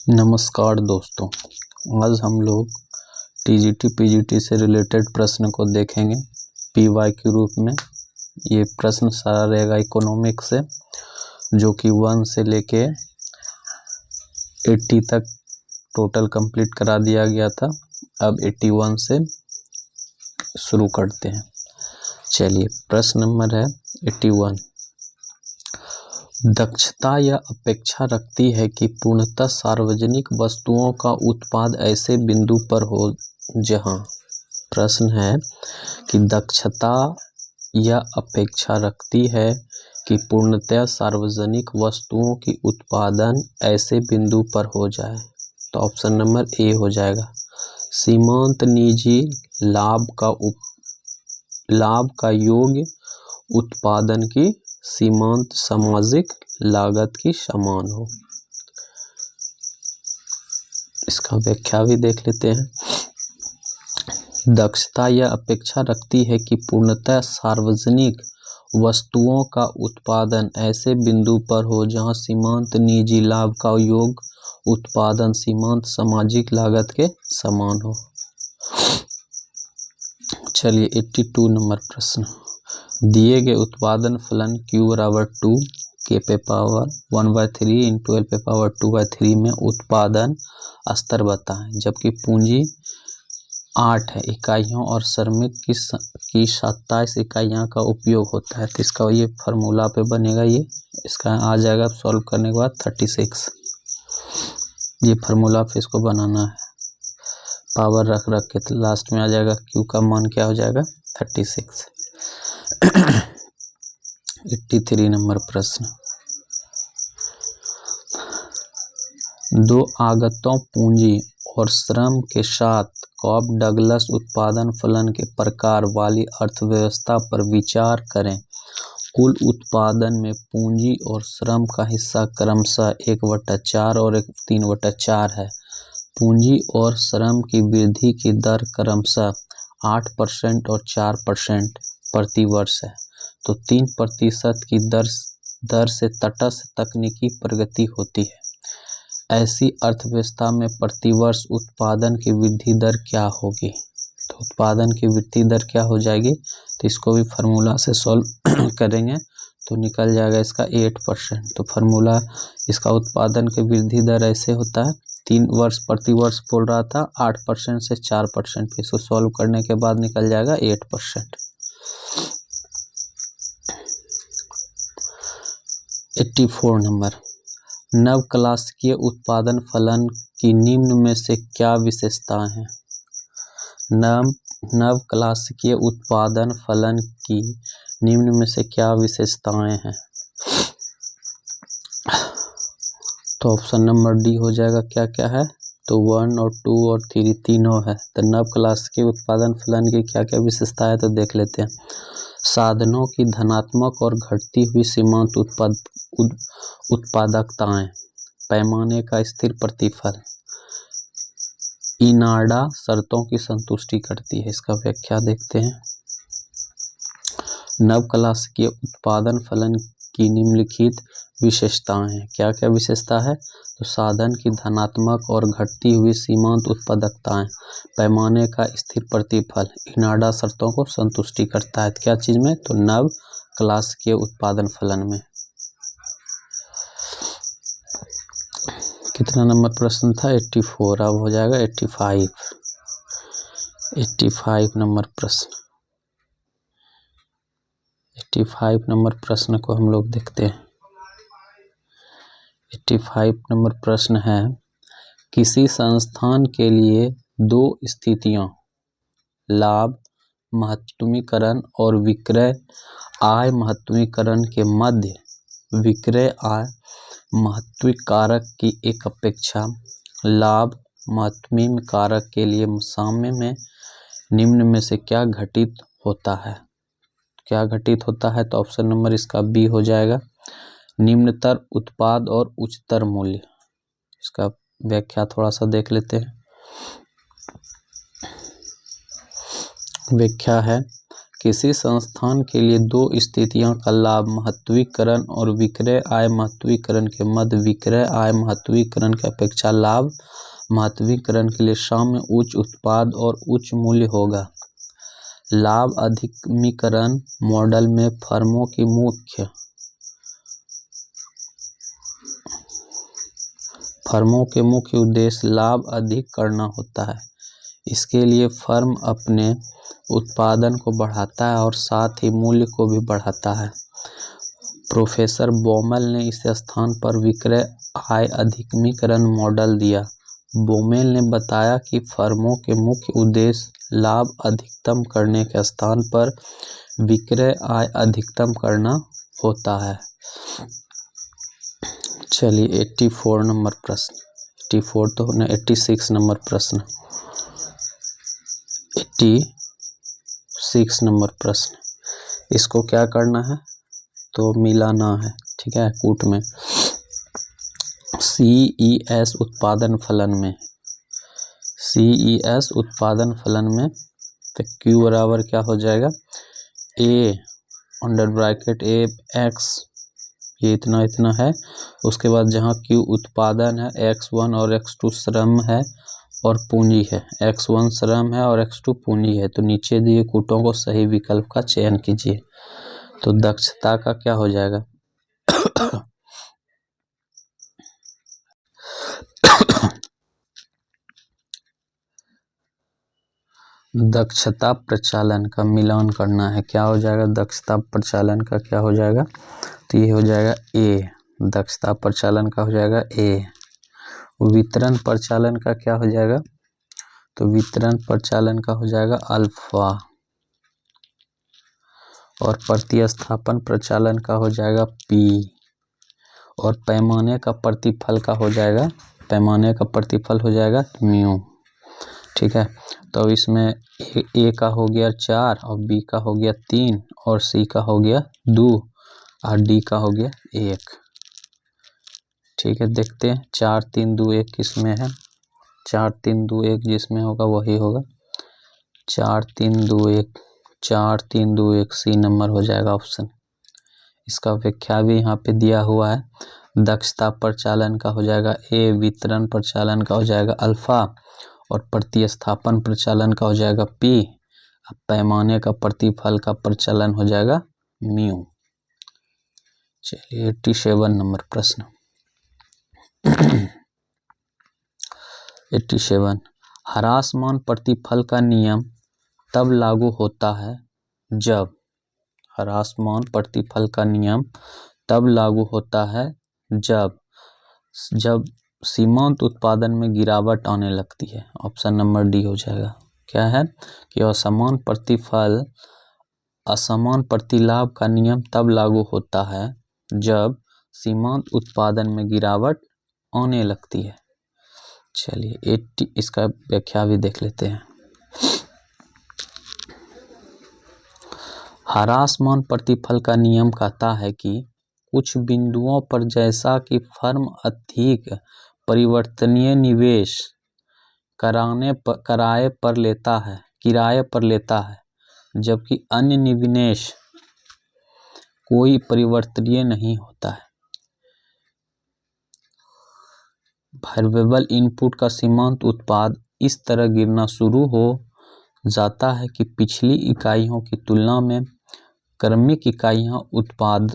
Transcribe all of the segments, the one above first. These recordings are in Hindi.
नमस्कार दोस्तों, आज हम लोग टीजीटी पीजीटी से रिलेटेड प्रश्न को देखेंगे पीवाई के रूप में। ये प्रश्न सारा रहेगा इकोनॉमिक्स से, जो कि 1 से लेके 80 तक टोटल कंप्लीट करा दिया गया था। अब 81 से शुरू करते हैं। चलिए, प्रश्न नंबर है 81। दक्षता यह अपेक्षा रखती है कि पूर्णतः सार्वजनिक वस्तुओं का उत्पाद ऐसे बिंदु पर हो जहां। प्रश्न है कि दक्षता यह अपेक्षा रखती है कि पूर्णतः सार्वजनिक वस्तुओं की उत्पादन ऐसे बिंदु पर हो जाए। तो ऑप्शन नंबर ए हो जाएगा। सीमांत निजी लाभ का योग उत्पादन की सीमांत सामाजिक लागत की समान हो। इसका व्याख्या भी देख लेते हैं। दक्षता यह अपेक्षा रखती है कि पूर्णतः सार्वजनिक वस्तुओं का उत्पादन ऐसे बिंदु पर हो जहां सीमांत निजी लाभ का योग उत्पादन सीमांत सामाजिक लागत के समान हो। चलिए, 82 नंबर प्रश्न। दिए गए उत्पादन फलन Q/2 K पे पावर 1/3 इंटू L पे पावर 2/3 में उत्पादन स्तर बताएं, जबकि पूंजी 8 है इकाइयों और श्रमिक की 27 इकाइयाँ का उपयोग होता है। तो इसका ये फार्मूला पे बनेगा, ये इसका आ जाएगा सॉल्व करने के बाद 36। ये फार्मूला पे इसको बनाना है, पावर रख के तो लास्ट में आ जाएगा Q का मान क्या हो जाएगा 36। 83 नंबर प्रश्न। दो आगतों पूंजी और श्रम के साथ कॉब डगलस उत्पादन फलन के प्रकार वाली अर्थव्यवस्था पर विचार करें। कुल उत्पादन में पूंजी और श्रम का हिस्सा क्रमशः 1/4 और 3/4 है। पूंजी और श्रम की वृद्धि की दर क्रमशः 8% और 4% प्रति वर्ष है। तो 3% की दर से तटस्थ तकनीकी प्रगति होती है। ऐसी अर्थव्यवस्था में प्रतिवर्ष उत्पादन की वृद्धि दर क्या होगी? तो उत्पादन की वृद्धि दर क्या हो जाएगी? तो इसको भी फार्मूला से सॉल्व करेंगे तो निकल जाएगा इसका 8%। तो फार्मूला इसका उत्पादन की वृद्धि दर ऐसे होता है, 3 वर्ष प्रति वर्ष बोल रहा था, 8% से 4%। इसको सॉल्व करने के बाद निकल जाएगा 8%। 84 नंबर। नव क्लासिकीय उत्पादन फलन की निम्न में से क्या विशेषताएं हैं? नव क्लासिकीय उत्पादन फलन की निम्न में से क्या विशेषताएं हैं? तो ऑप्शन नंबर डी हो जाएगा। क्या क्या है? तो 1 और 2 और 3 तीनों है। तो नव क्लासिकीय उत्पादन फलन की क्या क्या विशेषताएं तो देख लेते हैं। साधनों की धनात्मक और घटती हुई सीमांत उत्पादकताएं, पैमाने का स्थिर प्रतिफल, इनाडा शर्तों की संतुष्टि करती है। इसका व्याख्या देखते हैं। नव क्लासिकीय उत्पादन फलन की निम्नलिखित विशेषताएं हैं। क्या क्या विशेषता है? तो साधन की धनात्मक और घटती हुई सीमांत उत्पादकताएं, पैमाने का स्थिर प्रतिफल, इनाडा शर्तों को संतुष्टि करता है। क्या चीज में? तो नव क्लासिकीय उत्पादन फलन में। कितना नंबर प्रश्न था? 84। अब हो जाएगा 85। 85 नंबर प्रश्न। 85 नंबर प्रश्न को हम लोग देखते हैं। 85 नंबर प्रश्न है, किसी संस्थान के लिए 2 स्थितियों लाभ महत्तमीकरण और विक्रय आय महत्तमीकरण के मध्य विक्रय आय महत्व कारक की एक अपेक्षा लाभ महत्तमी कारक के लिए साम्य में निम्न में से क्या घटित होता है? क्या घटित होता है? तो ऑप्शन नंबर इसका बी हो जाएगा। निम्नतर उत्पाद और उच्चतर मूल्य। इसका व्याख्या थोड़ा सा देख लेते हैं। व्याख्या है, किसी संस्थान के लिए दो स्थितियों का लाभ महत्वीकरण और विक्रय आय महत्वीकरण के मध्य विक्रय आय महत्वीकरण की अपेक्षा लाभ महत्वीकरण के लिए साम्य उच्च उत्पाद और उच्च मूल्य होगा। लाभ अधिकमीकरण मॉडल में फर्मों की मुख्य उद्देश्य लाभ अधिक करना होता है। इसके लिए फर्म अपने उत्पादन को बढ़ाता है और साथ ही मूल्य को भी बढ़ाता है। प्रोफेसर बोमेल ने इस स्थान पर विक्रय आय अधिकमीकरण मॉडल दिया। बोमेल ने बताया कि फर्मों के मुख्य उद्देश्य लाभ अधिकतम करने के स्थान पर विक्रय आय अधिकतम करना होता है। चलिए 84 नंबर प्रश्न, 84 तो होना 86 नंबर प्रश्न, 86 नंबर प्रश्न। इसको क्या करना है तो मिलाना है, ठीक है, कूट में। CES उत्पादन फलन में, CES उत्पादन फलन में तो Q बराबर क्या हो जाएगा, A under bracket A X, ये इतना इतना है। उसके बाद जहाँ Q उत्पादन है, X1 और X2 श्रम है और पूंजी है, X1 श्रम है और X2 पूंजी है। तो नीचे दिए कूटों को सही विकल्प का चयन कीजिए। तो दक्षता का क्या हो जाएगा दक्षता प्रचालन का मिलान करना है। क्या हो जाएगा दक्षता प्रचालन का, क्या हो जाएगा तो ये हो जाएगा A। दक्षता प्रचालन का हो जाएगा A। वितरण प्रचालन का क्या हो जाएगा तो वितरण प्रचालन का हो जाएगा अल्फा। और प्रतिस्थापन प्रचालन का हो जाएगा P। और पैमाने का प्रतिफल का हो जाएगा, पैमाने का प्रतिफल हो जाएगा म्यू, ठीक है। तो इसमें A का हो गया 4 और B का हो गया 3 और C का हो गया 2 और D का हो गया 1, ठीक है। देखते हैं 4 3 2 1 किसमें है, 4 3 2 1 जिसमें होगा वही होगा, 4 3 2 1, 4 3 2 1 C नंबर हो जाएगा ऑप्शन। इसका व्याख्या भी यहाँ पे दिया हुआ है। दक्षता प्रचालन का हो जाएगा A, वितरण प्रचालन का हो जाएगा अल्फा और प्रतिस्थापन प्रचालन का हो जाएगा P, पैमाने का प्रतिफल का प्रचालन हो जाएगा म्यू। चलिए 87 नंबर प्रश्न 87। ह्रासमान प्रतिफल का नियम तब लागू होता है जब, ह्रासमान प्रतिफल का नियम तब लागू होता है जब सीमांत उत्पादन में गिरावट आने लगती है। ऑप्शन नंबर डी हो जाएगा। क्या है कि असमान प्रतिफल असमान प्रतिलाभ का नियम तब लागू होता है जब सीमांत उत्पादन में गिरावट आने लगती है। चलिए 80 इसका व्याख्या भी देख लेते हैं। ह्रासमान प्रतिफल का नियम कहता है कि कुछ बिंदुओं पर जैसा कि फर्म अधिक परिवर्तनीय निवेश किराए पर लेता है, जबकि अन्य निवेश कोई परिवर्तनीय नहीं होता है। वेरिएबल इनपुट का सीमांत उत्पाद इस तरह गिरना शुरू हो जाता है कि पिछली इकाइयों की तुलना में क्रमिक इकाइयां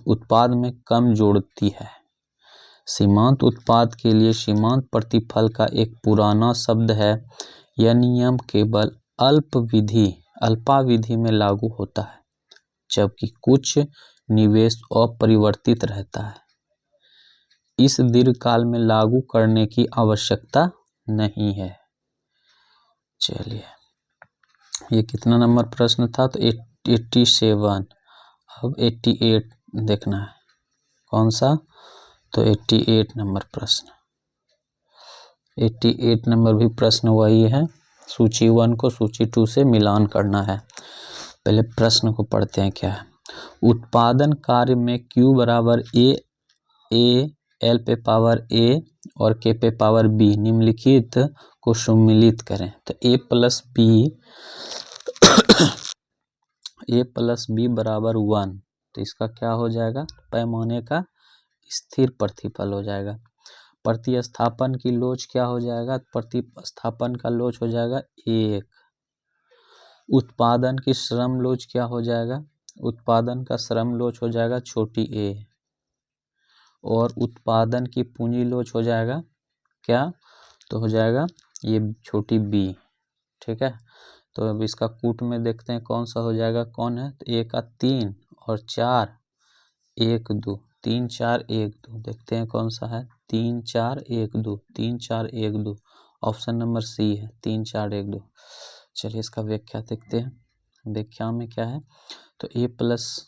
उत्पाद में कम जोड़ती है। सीमांत उत्पाद के लिए सीमांत प्रतिफल का एक पुराना शब्द है। यह नियम केवल अल्पावधि में लागू होता है, जबकि कुछ निवेश अपरिवर्तित रहता है। इस दीर्घकाल में लागू करने की आवश्यकता नहीं है। चलिए ये कितना नंबर प्रश्न था तो 87। अब 88 देखना है कौन सा तो 88 नंबर प्रश्न, 88 नंबर भी प्रश्न वही है। सूची 1 को सूची 2 से मिलान करना है। पहले प्रश्न को पढ़ते हैं क्या है। उत्पादन कार्य में Q बराबर A L पे पावर A और K पे पावर B निम्नलिखित को सम्मिलित करें। तो A plus B a plus B बराबर 1, तो इसका क्या हो जाएगा, पैमाने का स्थिर प्रतिफल हो जाएगा। प्रतिस्थापन की लोच क्या हो जाएगा, प्रतिस्थापन का लोच हो जाएगा 1। उत्पादन की श्रम लोच क्या हो जाएगा, उत्पादन का श्रम लोच हो जाएगा छोटी a, और उत्पादन की पूंजी लोच हो जाएगा क्या, तो हो जाएगा ये छोटी b। ठीक है, तो अब इसका कूट में देखते हैं कौन सा हो जाएगा, कौन है, तो 1 का 3 और 4 1 2, 3 4 1 2, देखते हैं कौन सा है, 3 4 1 2, 3 4 1 2, ऑप्शन नंबर सी है 3 4 1 2। चलिए इसका व्याख्या देखते हैं, व्याख्या में क्या है, तो a प्लस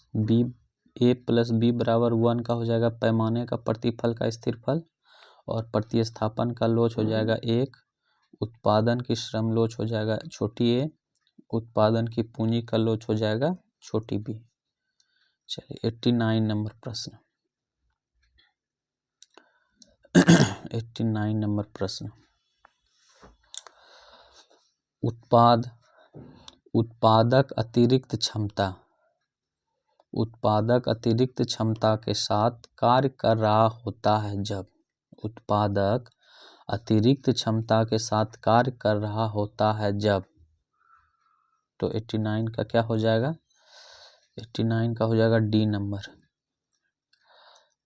बी बराबर 1 का हो जाएगा पैमाने का प्रतिफल का स्थिर फल, और प्रतिस्थापन का लोच हो जाएगा 1, उत्पादन की श्रम लोच हो जाएगा छोटी a, उत्पादन की पूंजी का लोच हो जाएगा छोटी b। चलिए 89 नंबर प्रश्न 89 नंबर प्रश्न, उत्पादक अतिरिक्त क्षमता के साथ कार्य कर रहा होता है जब, उत्पादक अतिरिक्त क्षमता के साथ कार्य कर रहा होता है जब, तो 89 का क्या हो जाएगा, 89 का हो जाएगा डी नंबर।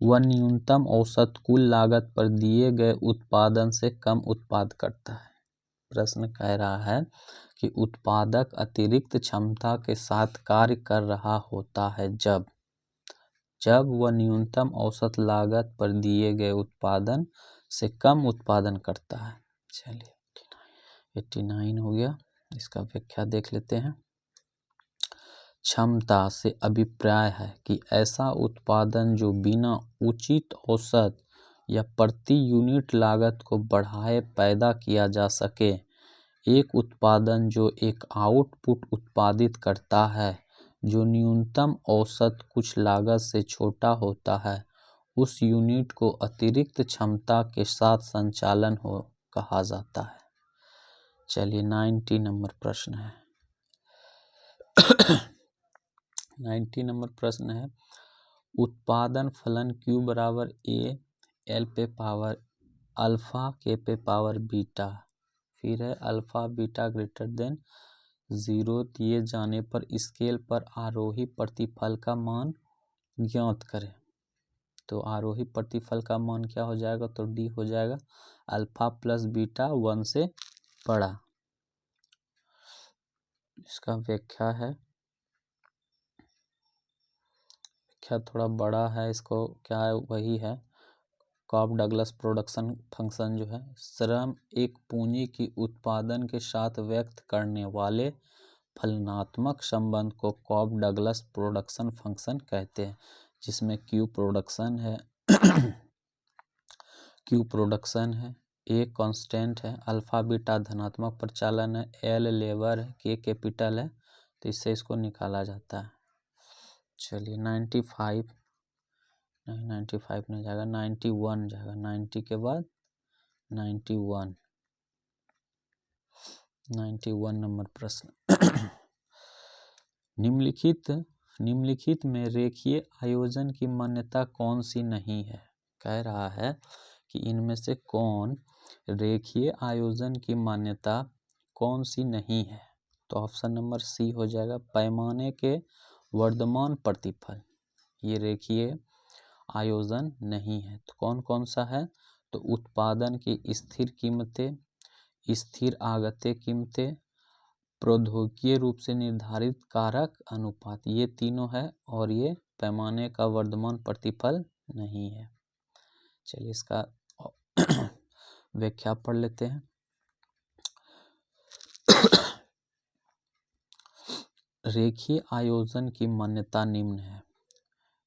वह न्यूनतम औसत कुल लागत पर दिए गए उत्पादन से कम उत्पाद करता है। प्रश्न कह रहा है कि उत्पादक अतिरिक्त क्षमता के साथ कार्य कर रहा होता है जब वह न्यूनतम औसत लागत पर दिए गए उत्पादन से कम उत्पादन करता है। चलिए 89 हो गया, इसका व्याख्या देख लेते हैं। क्षमता से अभिप्राय है कि ऐसा उत्पादन जो बिना उचित औसत या प्रति यूनिट लागत को बढ़ाए पैदा किया जा सके। एक उत्पादन जो एक आउटपुट उत्पादित करता है जो न्यूनतम औसत कुछ लागत से छोटा होता है, उस यूनिट को अतिरिक्त क्षमता के साथ संचालन हो कहा जाता है। चलिए 90 नंबर प्रश्न है 90 नंबर प्रश्न है, उत्पादन फलन Q बराबर A L पे पावर अल्फा K पे पावर बीटा, फिर है अल्फा बीटा ग्रेटर देन 0 दिए जाने पर स्केल पर आरोही प्रतिफल का मान ज्ञात करें। तो आरोही प्रतिफल का मान क्या हो जाएगा, तो डी हो जाएगा अल्फा प्लस बीटा 1 से बड़ा। इसका व्याख्या है, व्याख्या थोड़ा बड़ा है, इसको क्या है, वही है कॉब डगलस प्रोडक्शन फंक्शन जो है, श्रम एक पूंजी की उत्पादन के साथ व्यक्त करने वाले फलनात्मक संबंध को कॉब डगलस प्रोडक्शन फंक्शन कहते हैं, जिसमें क्यू प्रोडक्शन है ए कांस्टेंट है, अल्फा बीटा धनात्मक प्रचालन है, एल लेबर है, के कैपिटल है, तो इससे इसको निकाला जाता है। चलिए 95 नहीं जाएगा, 91 जाएगा, 90 के बाद 91 नंबर प्रश्न निम्नलिखित में रेखीय आयोजन की मान्यता कौन सी नहीं है। कह रहा है कि इनमें से कौन रेखीय आयोजन की मान्यता कौन सी नहीं है, तो ऑप्शन नंबर सी हो जाएगा पैमाने के वर्धमान प्रतिफल, ये रेखीय आयोजन नहीं है। तो कौन कौन सा है, तो उत्पादन की स्थिर कीमतें, स्थिर आगते कीमतें, प्रौद्योगिकीय रूप से निर्धारित कारक अनुपात, ये तीनों है, और ये पैमाने का वर्धमान प्रतिफल नहीं है। चलिए इसका व्याख्या पढ़ लेते हैं। रेखीय आयोजन की मान्यता निम्न है।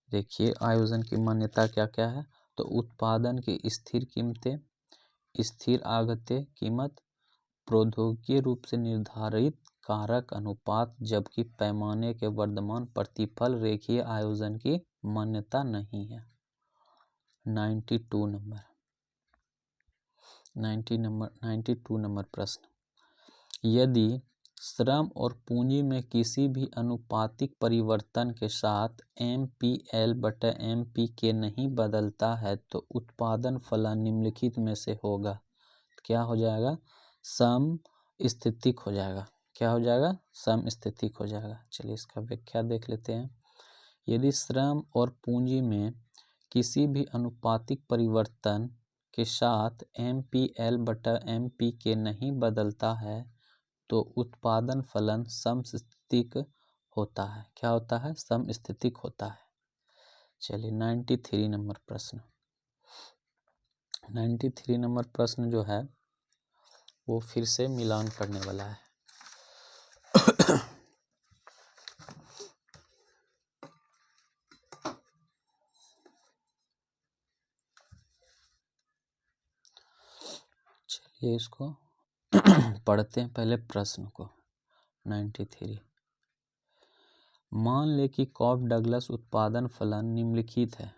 रेखीय आयोजन की मान्यता क्या क्या है, तो उत्पादन की स्थिर कीमतें, स्थिर आगते कीमत, प्रौद्योगिकीय रूप से निर्धारित कारक अनुपात, जबकि पैमाने के वर्धमान प्रतिफल रेखीय आयोजन की मान्यता नहीं है। 92 नंबर प्रश्न, यदि श्रम और पूंजी में किसी भी अनुपातिक परिवर्तन के साथ MPL/MP नहीं बदलता है तो उत्पादन फलन निम्नलिखित में से होगा। क्या हो जाएगा? समस्थितिक हो जाएगा। क्या हो जाएगा? समस्थितिक हो जाएगा। चलिए इसका व्याख्या देख लेते हैं। यदि श्रम और पूंजी में किसी भी अनुपातिक परिवर्तन के साथ MPL/MP नहीं बदलता है तो उत्पादन फलन समस्थितिक होता है। क्या होता है? समस्थितिक होता है। चलिए 93 नंबर प्रश्न। 93 नंबर प्रश्न जो है वो फिर से मिलान करने वाला है। चलिए इसको पढ़ते हैं पहले प्रश्न को। 93 मान ले कि कॉफ डगलस उत्पादन फलन निम्नलिखित है।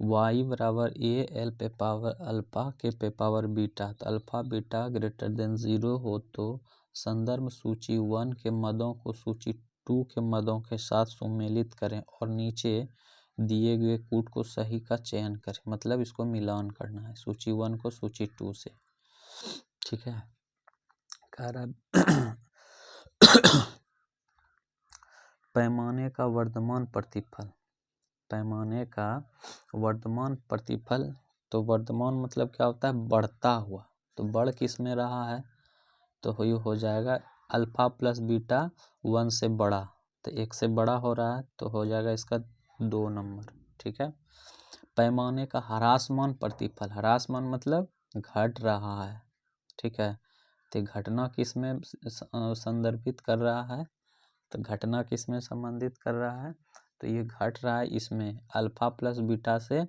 y बराबर AL पे पावर अल्फा के पे पावर बीटा। तो अल्फा बीटा ग्रेटर देन 0 हो तो संदर्भ सूची 1 के मदों को सूची 2 के मदों के साथ सुमेलित करें और नीचे दिए गए कूट को सही का चयन करें। मतलब इसको मिलान करना है सूची 1 को सूची 2 से। ठीक है। कह रहा पैमाने का वर्तमान प्रतिफल। पैमाने का वर्तमान प्रतिफल। तो वर्तमान मतलब क्या होता है? बढ़ता हुआ। तो बढ़ किस में रहा है? तो हो जाएगा अल्फा प्लस बीटा 1 से बड़ा। तो 1 से बड़ा हो रहा है तो हो जाएगा इसका 2 नंबर। ठीक है। पैमाने का ह्रासमान प्रतिफल। ह्रासमान मतलब घट रहा है। ठीक है। तो घटना किस में संदर्भित कर रहा है? तो घटना किस में संबंधित कर रहा है? तो ये घट रहा है इसमें अल्फा प्लस बीटा से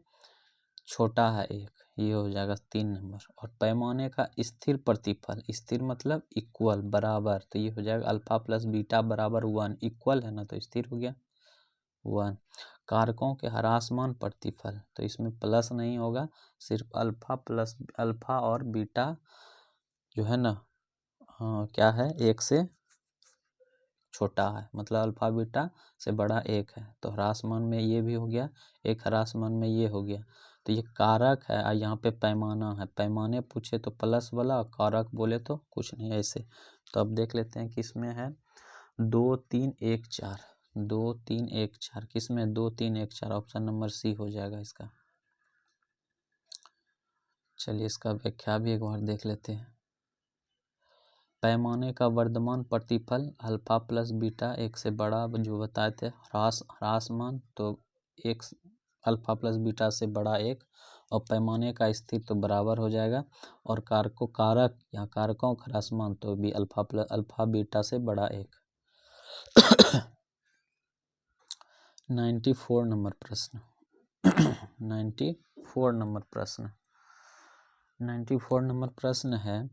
छोटा है 1। ये हो जाएगा 3 नंबर। और पैमाने का स्थिर प्रतिफल। स्थिर मतलब इक्वल, बराबर। तो ये हो जाएगा अल्फा प्लस बीटा बराबर 1। इक्वल है ना तो स्थिर हो गया 1। कारकों के ह्रासमान प्रतिफल। तो इसमें प्लस नहीं होगा, सिर्फ अल्फा और बीटा जो है ना क्या है? 1 से छोटा है। मतलब अल्फा बीटा से बड़ा 1 है। तो ह्रासमान में ये भी हो गया, एक ह्रासमान में ये हो गया। तो ये कारक है और यहाँ पे पैमाना है। पैमाने पूछे तो प्लस वाला, कारक बोले तो कुछ नहीं ऐसे। तो अब देख लेते हैं किसमें है। 2 3 1 4। 2 3 1 4 किसमें? 2 3 1 4। ऑप्शन नंबर सी हो जाएगा इसका। चलिए इसका व्याख्या भी एक बार देख लेते हैं। पैमाने का वर्तमान प्रतिफल अल्फा प्लस बीटा 1 से बड़ा जो बताए थे। ह्रासमान तो 1 अल्फा प्लस बीटा से बड़ा 1 और पैमाने का स्थिर तो बराबर हो जाएगा। और कारक या कारकों का ह्रासमान तो भी अल्फा बीटा से बड़ा 1। 94 नंबर प्रश्न। 94 नंबर प्रश्न। 94 नंबर प्रश्न है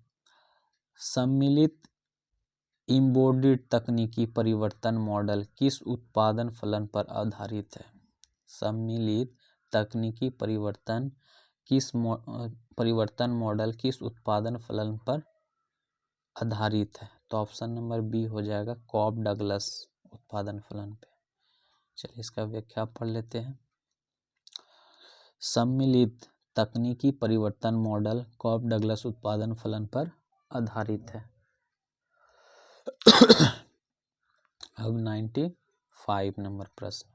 सम्मिलित इम्बोडिड तकनीकी परिवर्तन मॉडल किस उत्पादन फलन पर आधारित है? सम्मिलित तकनीकी परिवर्तन मॉडल किस उत्पादन फलन पर आधारित है? तो ऑप्शन नंबर बी हो जाएगा कॉफ डगलस उत्पादन फलन पे। चलिए इसका व्याख्या पढ़ लेते हैं। सम्मिलित तकनीकी परिवर्तन मॉडल कॉफ डगलस उत्पादन फलन पर आधारित है। अब 95 नंबर प्रश्न।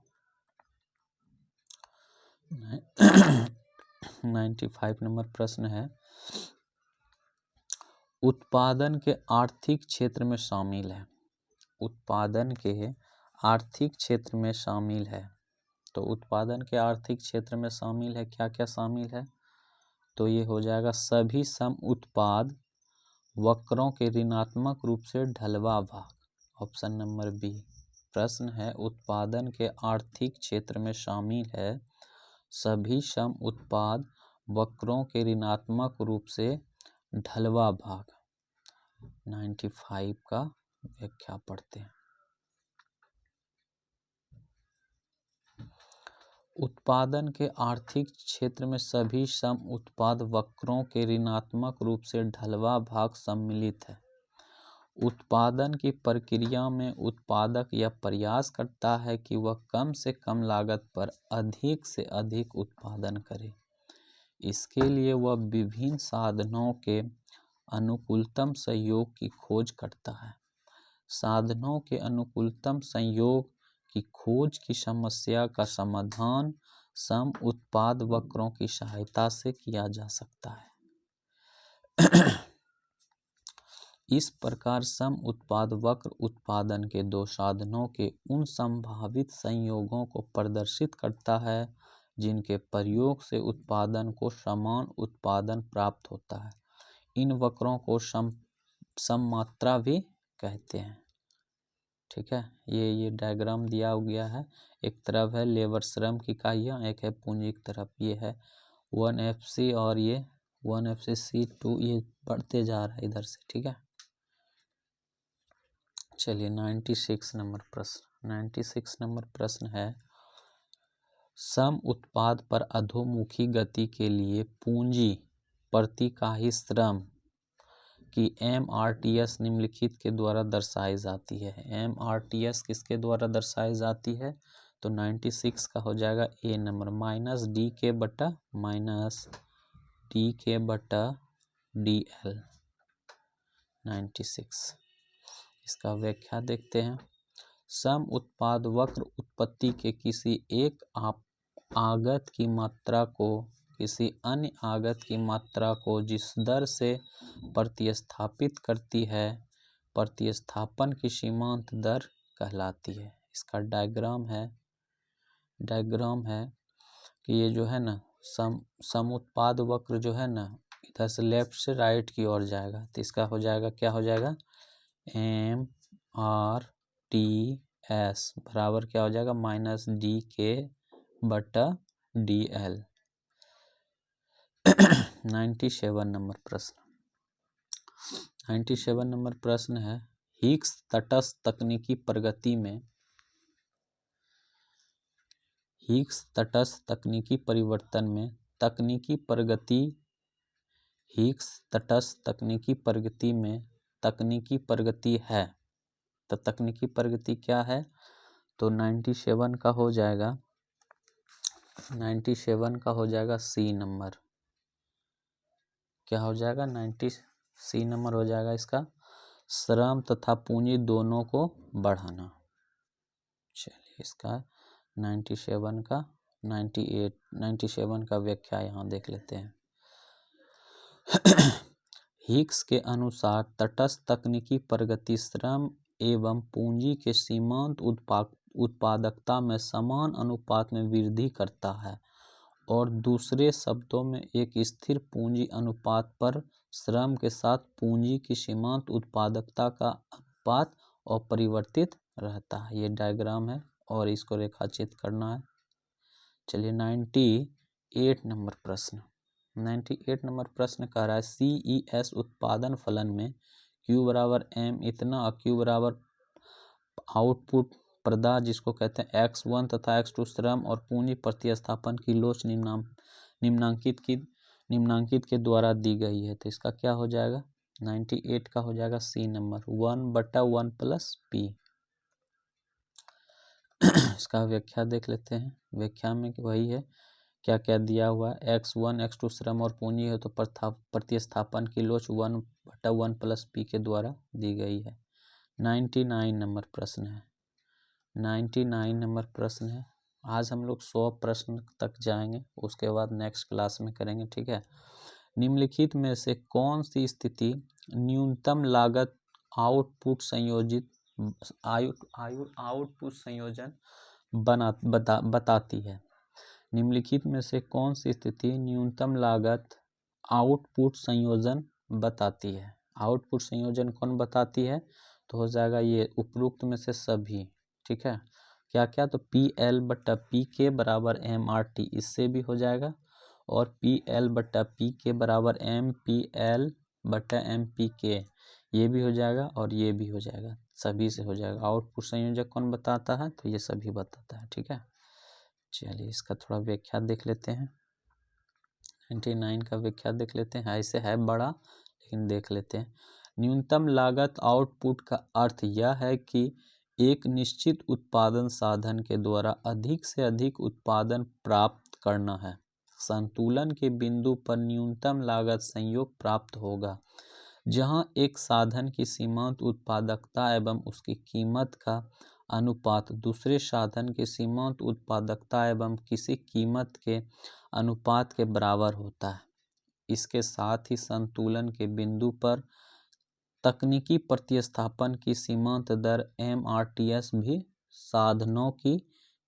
95 नंबर प्रश्न है उत्पादन के आर्थिक क्षेत्र में शामिल है। उत्पादन के आर्थिक क्षेत्र में शामिल है। तो उत्पादन के आर्थिक क्षेत्र में शामिल है, क्या क्या शामिल है? तो ये हो जाएगा सभी सम उत्पाद वक्रों के ऋणात्मक रूप से ढलवा भाग। Option number B. प्रश्न है उत्पादन के आर्थिक क्षेत्र में शामिल है सभी सम उत्पाद वक्रों के ऋणात्मक रूप से ढलवा भाग। 95 का व्याख्या पढ़ते हैं। उत्पादन के आर्थिक क्षेत्र में सभी सम उत्पाद वक्रों के ऋणात्मक रूप से ढलवा भाग सम्मिलित है। उत्पादन की प्रक्रिया में उत्पादक यह प्रयास करता है कि वह कम से कम लागत पर अधिक से अधिक उत्पादन करे। इसके लिए वह विभिन्न साधनों के अनुकूलतम संयोग की खोज करता है। साधनों के अनुकूलतम संयोग की खोज की समस्या का समाधान सम उत्पाद वक्रों की सहायता से किया जा सकता है। इस प्रकार सम उत्पाद वक्र उत्पादन के दो साधनों के उन संभावित संयोगों को प्रदर्शित करता है जिनके प्रयोग से उत्पादन को समान उत्पादन प्राप्त होता है। इन वक्रों को सममात्रा भी कहते हैं। ठीक है, ये डायग्राम दिया गया है। एक तरफ है लेबर श्रम की इकाइयाँ, एक है पूंजी की तरफ। ये है 1FC और ये 1FC2, ये बढ़ते जा रहा है इधर से। ठीक है, चलिए 96 नंबर प्रश्न। 96 नंबर प्रश्न है, सम उत्पाद पर अधोमुखी गति के लिए पूंजी प्रति इकाई श्रम की MRTS निम्नलिखित के द्वारा दर्शाई जाती है। MRTS किसके द्वारा दर्शाई जाती है? तो 96 का हो जाएगा ए नंबर, -DK/DL। 96 इसका व्याख्या देखते हैं। सम उत्पाद वक्र उत्पत्ति के किसी एक आगत की मात्रा को किसी अन्य आगत की मात्रा को जिस दर से प्रतिस्थापित करती है, प्रतिस्थापन की सीमांत दर कहलाती है। इसका डायग्राम है कि ये जो है ना सम उत्पाद वक्र जो है ना, इधर से लेफ्ट से राइट की ओर जाएगा। तो इसका हो जाएगा, क्या हो जाएगा, MRTS बराबर क्या हो जाएगा, -DK/DL। 97 नंबर प्रश्न। 97 नंबर प्रश्न है, हिग्स तटस्थ तकनीकी प्रगति में हिग्स तटस्थ तकनीकी परिवर्तन में तकनीकी प्रगति हिग्स तटस्थ तकनीकी प्रगति में तकनीकी प्रगति है। तो तकनीकी प्रगति क्या है? तो 97 का हो जाएगा, 97 का हो जाएगा सी नंबर। क्या हो जाएगा, 90 नंबर हो जाएगा इसका, श्रम तथा पूंजी दोनों को बढ़ाना। चलिए इसका 97 का 97 का व्याख्या यहाँ देख लेते हैं। हिग्स के अनुसार तटस्थ तकनीकी प्रगति श्रम एवं पूंजी के सीमांत उत्पादकता में समान अनुपात में वृद्धि करता है, और दूसरे शब्दों में एक स्थिर पूंजी अनुपात पर श्रम के साथ पूंजी की सीमांत उत्पादकता का अनुपात अपरिवर्तित रहता है। ये डायग्राम है और इसको रेखाचित करना है। चलिए 98 नंबर प्रश्न। 98 नंबर प्रश्न कह रहा है, CES उत्पादन फलन में Q बराबर M इतना और Q बराबर आउटपुट प्रदा, जिसको कहते हैं X1 तथा X2 श्रम और पूंजी प्रतिस्थापन की लोच निम्नांकित के द्वारा दी गई है। तो इसका क्या हो जाएगा, 98 का हो जाएगा सी नंबर, 1/1 + P। इसका व्याख्या देख लेते हैं। व्याख्या में वही है, क्या क्या दिया हुआ है, X1 X2 श्रम और पूंजी है तो प्रतिस्थापन की लोच 1/1 + P के द्वारा दी गई है। 99 नंबर प्रश्न है। 99 नंबर प्रश्न है। आज हम लोग 100 प्रश्न तक जाएंगे, उसके बाद नेक्स्ट क्लास में करेंगे। ठीक है, निम्नलिखित में से कौन सी स्थिति न्यूनतम लागत आउटपुट संयोजन बताती है? निम्नलिखित में से कौन सी स्थिति न्यूनतम लागत आउटपुट संयोजन बताती है? आउटपुट संयोजन कौन बताती है? तो हो जाएगा ये उपरोक्त में से सभी। ठीक है, क्या क्या, तो PL/PK बराबर MRT, इससे भी हो जाएगा, और PL/PK बराबर MPL/MPK, ये भी हो जाएगा और ये भी हो जाएगा, सभी से हो जाएगा। आउटपुट संयोजक कौन बताता है? तो ये सभी बताता है। ठीक है, चलिए इसका थोड़ा व्याख्या देख लेते हैं। 99 का व्याख्या देख लेते हैं, ऐसे है बड़ा लेकिन देख लेते हैं। न्यूनतम लागत आउटपुट का अर्थ यह है कि एक निश्चित उत्पादन साधन के द्वारा अधिक से अधिक उत्पादन प्राप्त करना है। संतुलन के बिंदु पर न्यूनतम लागत संयोग प्राप्त होगा, जहां एक साधन की सीमांत उत्पादकता एवं उसकी कीमत का अनुपात दूसरे साधन की सीमांत उत्पादकता एवं किसी कीमत के अनुपात के बराबर होता है। इसके साथ ही संतुलन के बिंदु पर तकनीकी प्रतिस्थापन की सीमांत दर MRTS भी साधनों की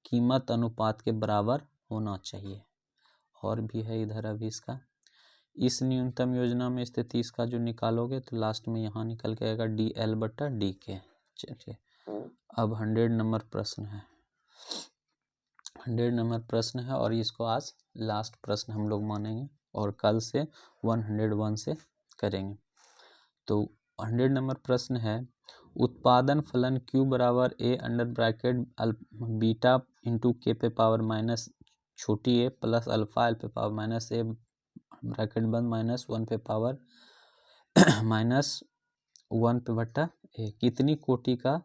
कीमत अनुपात के बराबर होना चाहिए। और भी है इधर अभी इसका, इस न्यूनतम योजना में स्थिति इसका जो निकालोगे तो लास्ट में यहाँ निकल के आएगा DL/DK। चलिए अब 100 नंबर प्रश्न है, 100 नंबर प्रश्न है और इसको आज लास्ट प्रश्न हम लोग मानेंगे और कल से 101 से करेंगे। तो 100 नंबर प्रश्न है, उत्पादन फलन Q बराबर A under bracket beta into K पे पावर माइनस छोटी a प्लस अल्फा एल पे पावर माइनस a ब्रैकेट बंद माइनस 1 पे पावर माइनस 1 पे बट्टा a कितनी कोटि का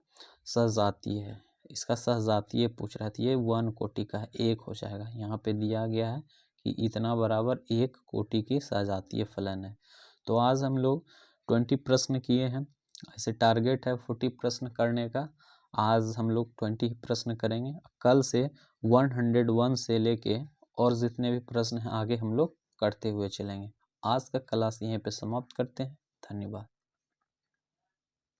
सजातीय है। इसका सजातीय पूछ रहा है, तो ये 1 कोटि का है, 1 हो जाएगा। यहाँ पे दिया गया है कि इतना बराबर 1 कोटि की सजातीय फलन है। तो आज हम लोग 20 प्रश्न किए हैं, ऐसे टारगेट है 40 प्रश्न करने का। आज हम लोग 20 प्रश्न करेंगे, कल से 101 से लेके और जितने भी प्रश्न हैं आगे हम लोग करते हुए चलेंगे। आज का क्लास यहीं पे समाप्त करते हैं। धन्यवाद।